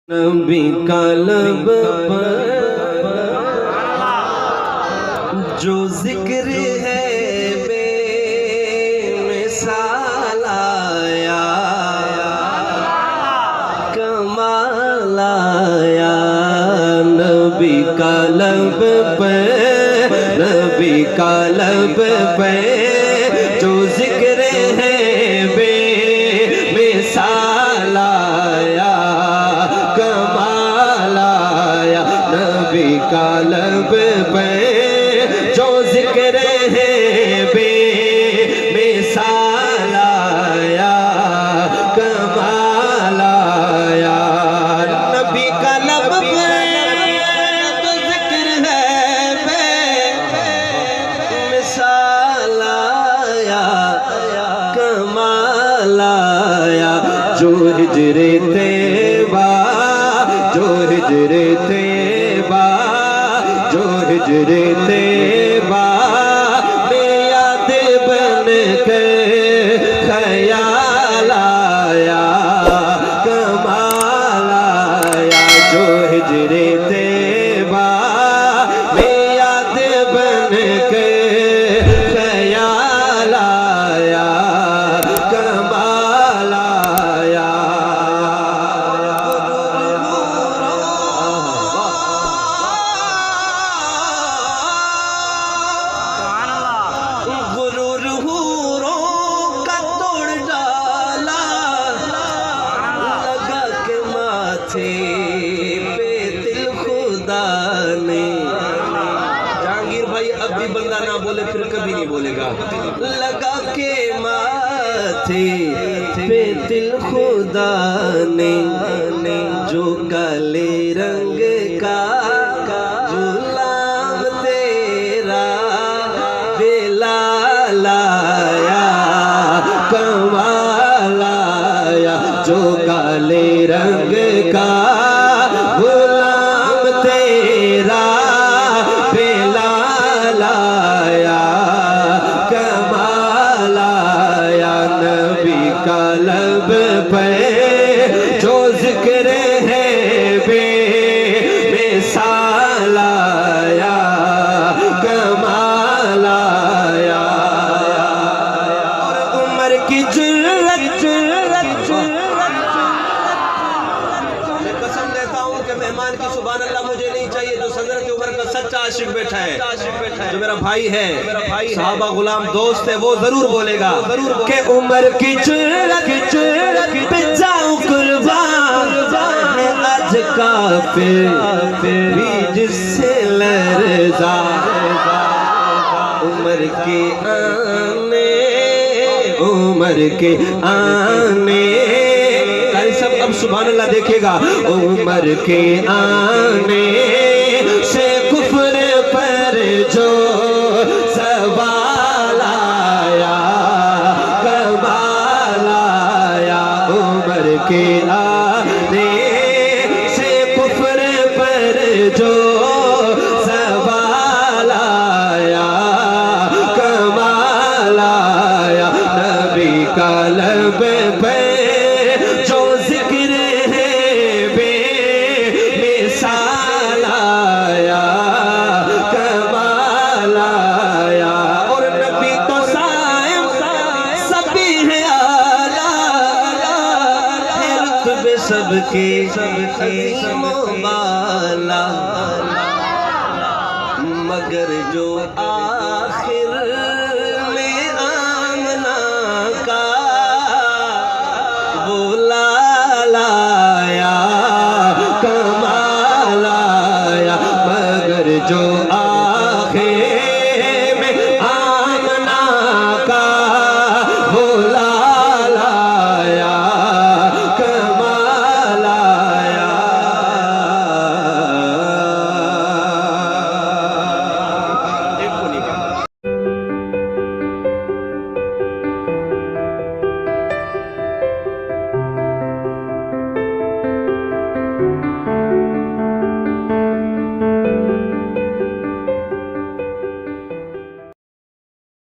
नबी का लब पर जो जिक्र है बेमिसाल आया, कमाल आया। नबी का लब पर, नबी का लब पर जो जिक्र है बेमिसाल आया, कमाल आया। नबी का लब पे जो जिक्र है बेमिसाल आया, कमाल आया। नबी का लब पे जो जिक्र है बेमिसाल आया, कमाल आया। जो हिजरे तैबा, जो हिजरे तैबा, जो हिजरे तैबा में याद बन के ख्याल आया, कमाल आया। जो हिजरे तैबा में याद बन के ख्याल आया, कमाल आया। गुरूर हूरों का तोड़ डाला, लगा के माथे पे दिल खुदा ने। जहांगीर भाई अब भी बंदा ना बोले फिर कभी नहीं बोलेगा। लगा के माथे पे दिल खुदा ने, जो काले रंग का गुलाम तेरा बेलाल आया, कमाल आया। जो काले रंग का गुलाम तेरा बेलाल आया, कमाल आया। नबी का लब पे जो जिक्र है बेमिसाल आया, कमाल आया। और उम्र की जुर्रत, मैं कसम देता हूँ कि मेहमान की सुभान अल्लाह मुझे नहीं चाहिए। जो सदरत उमर का सच्चा आशिक बैठा है, जो मेरा भाई है, साहबा गुलाम दोस्त है, वो जरूर बोलेगा कि उम्र की जुर्रत पे जाऊं कुर्बान, आज काफिर भी जिससे लरज़ा। उम्र के आने, उम्र के आने, सब अब सुभान अल्लाह देखेगा। उम्र के आने से कुफ्र पर जो सवाल आया, कमाल आया। उम्र के आने से कुफ्र पर जो सवाल आया, कमाल आया। नबी का लब पे जो जिक्र है बेमिसाल आया, कमाल आया। और नबी तो साहिब सभी है आला, रुतबे सबके बाला, मगर जो आखिर